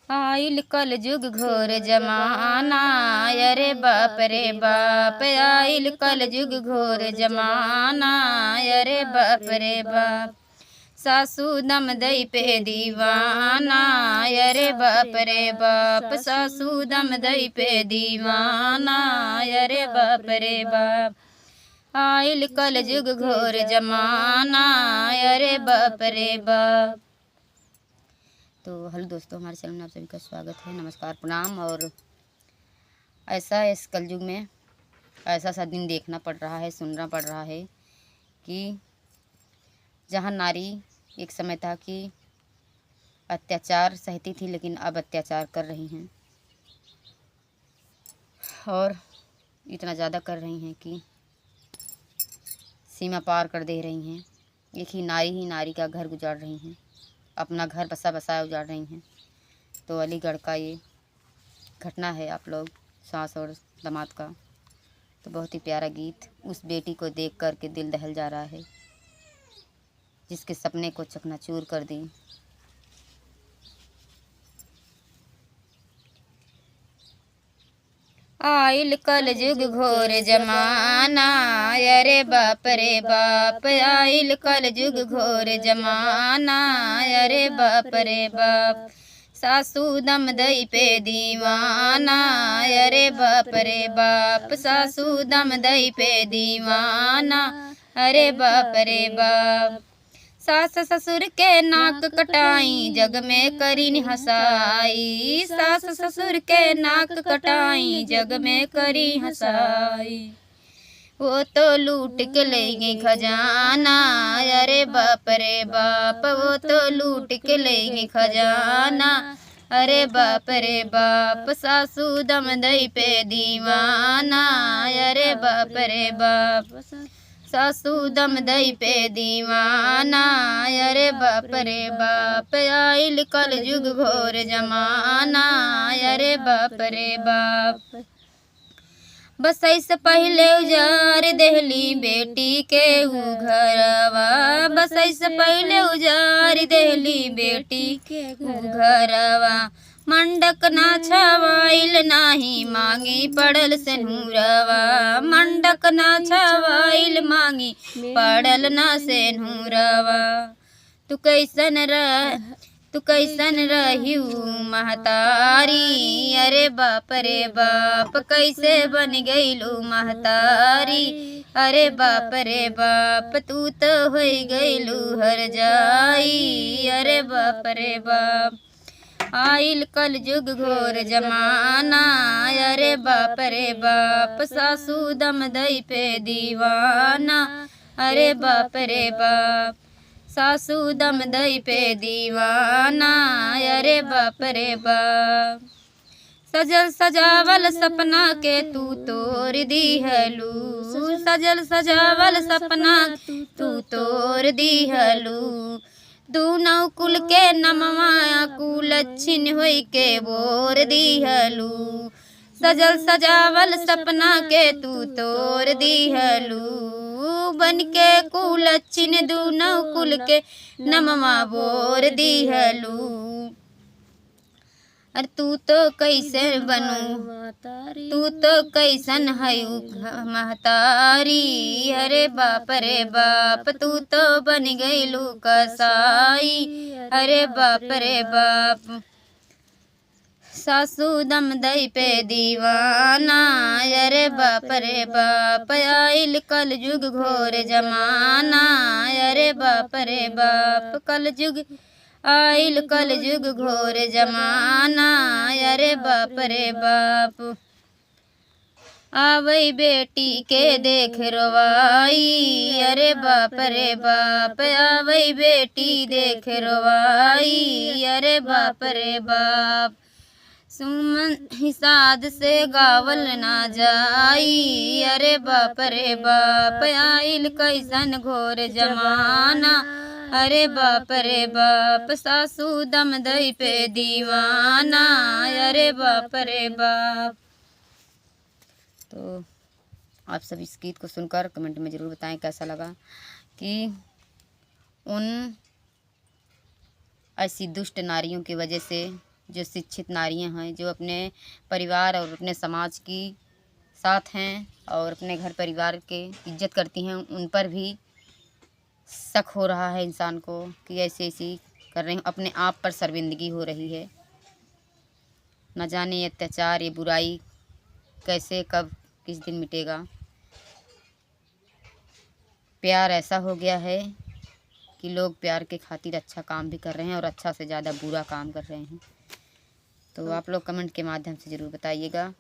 आइल कल युग घोर जमाना, अरे बाप रे बाप। आइल कल युग घोर जमाना, अरे बाप रे बाप। सासू दम दई पे दीवाना, अरे बाप रे बाप। सासू दम दई पे दीवाना, अरे बाप रे बाप। आइल कल युग घोर जमाना, अरे बाप रे बाप। तो हेलो दोस्तों, हमारे चैनल में आप सभी का स्वागत है। नमस्कार, प्रणाम। और ऐसा इस कलयुग में ऐसा सा दिन देखना पड़ रहा है, सुनना पड़ रहा है कि जहाँ नारी एक समय था कि अत्याचार सहती थी, लेकिन अब अत्याचार कर रही हैं और इतना ज़्यादा कर रही हैं कि सीमा पार कर दे रही हैं। एक ही नारी का घर गुजार रही हैं, अपना घर बसा बसाया उजाड़ रही हैं। तो अलीगढ़ का ये घटना है, आप लोग सास और दामाद का। तो बहुत ही प्यारा गीत उस बेटी को देख कर के दिल दहल जा रहा है, जिसके सपने को चकनाचूर कर दी। आइल कल युग घोर जमाना, अरे बाप रे बाप। आइल कल युग घोर जमाना, अरे बाप रे बाप। सासू दम दई पे दीवाना, अरे बाप रे बाप। सासू दम दई पे दीवाना, अरे बाप रे बाप। सास ससुर के नाक कटाई, जग में करीन हसाई। सास ससुर के नाक कटाई, जग में करी हसाई। वो तो लूट के लेंगे खजाना, अरे बाप रे बाप। वो तो लूट के लेंगे खजाना, अरे बाप रे बाप। सासू दम दई पे दीवाना, अरे बाप रे बाप। सासू दम दई पे दीवाना, अरे बाप रे बाप। आइल कल युग घोर जमाना, अरे बाप रे बाप। बसई से पहले उजार देहली बेटी के घरवा। बसई से पहले उजार देहली बेटी के घरवा। मंडक ना छवाइल नाही, मांगी पड़ल सेनुरवा। मंडक ना छवाइल, मांगी पड़ल ना सेनुरवा। तू कैसन रहियू महतारी, अरे बाप रे बाप। कैसे बन गईलू महतारी, अरे बाप रे बाप। तू तो हो गईलू हर जाई, अरे बाप रे बाप। आइल कल युग घोर जमाना, अरे बाप रे बाप। सासू दम दई पे दीवाना, अरे बाप रे बाप। सासू दम दई पे दीवाना, अरे बाप रे बाप। सजल सजावल सपना के तू तोड़ दीहलू। सजल सजावल सपना तू तोड़ दीहलू। दूनौ कुल के नमवा कुलच्छिन होई के बोर दीहलू। सजल सजावल सपना के तू तोड़ दीहलू। बन के कुलच्छिन दूनौ कुल के नमवा बोर दीहलू। अरे तू तो कैसे बनू, तू तो कैसन हयू महतारी, अरे बाप रे बाप। तू तो बन गईलू कसाई, अरे बाप रे बाप। सासू दम दई पे दीवाना, अरे बाप रे बाप। आइल कल युग घोर जमाना, अरे बाप रे बाप। कल युग आइल कल युग घोर जमाना, अरे बाप रे बाप। आवई बेटी के देख रोवाई, अरे बाप रे बाप। आवई बेटी देख रोवाई, अरे बाप रे बाप। सुमन हिसाद से गावल ना जाई, अरे बाप रे बाप। आइल कैसन घोर जमाना, अरे बाप रे बाप। सासू दम दई पे दीवाना, अरे बाप रे बाप। तो आप सब इस गीत को सुनकर कमेंट में ज़रूर बताएं कैसा लगा कि उन ऐसी दुष्ट नारियों की वजह से जो शिक्षित नारियां हैं, जो अपने परिवार और अपने समाज की साथ हैं और अपने घर परिवार के इज्जत करती हैं, उन पर भी शक हो रहा है इंसान को कि ऐसी ऐसी कर रही हूँ, अपने आप पर शर्मिंदगी हो रही है। न जाने ये अत्याचार, ये बुराई कैसे कब किस दिन मिटेगा। प्यार ऐसा हो गया है कि लोग प्यार के खातिर अच्छा काम भी कर रहे हैं और अच्छा से ज़्यादा बुरा काम कर रहे हैं। तो आप लोग कमेंट के माध्यम से ज़रूर बताइएगा।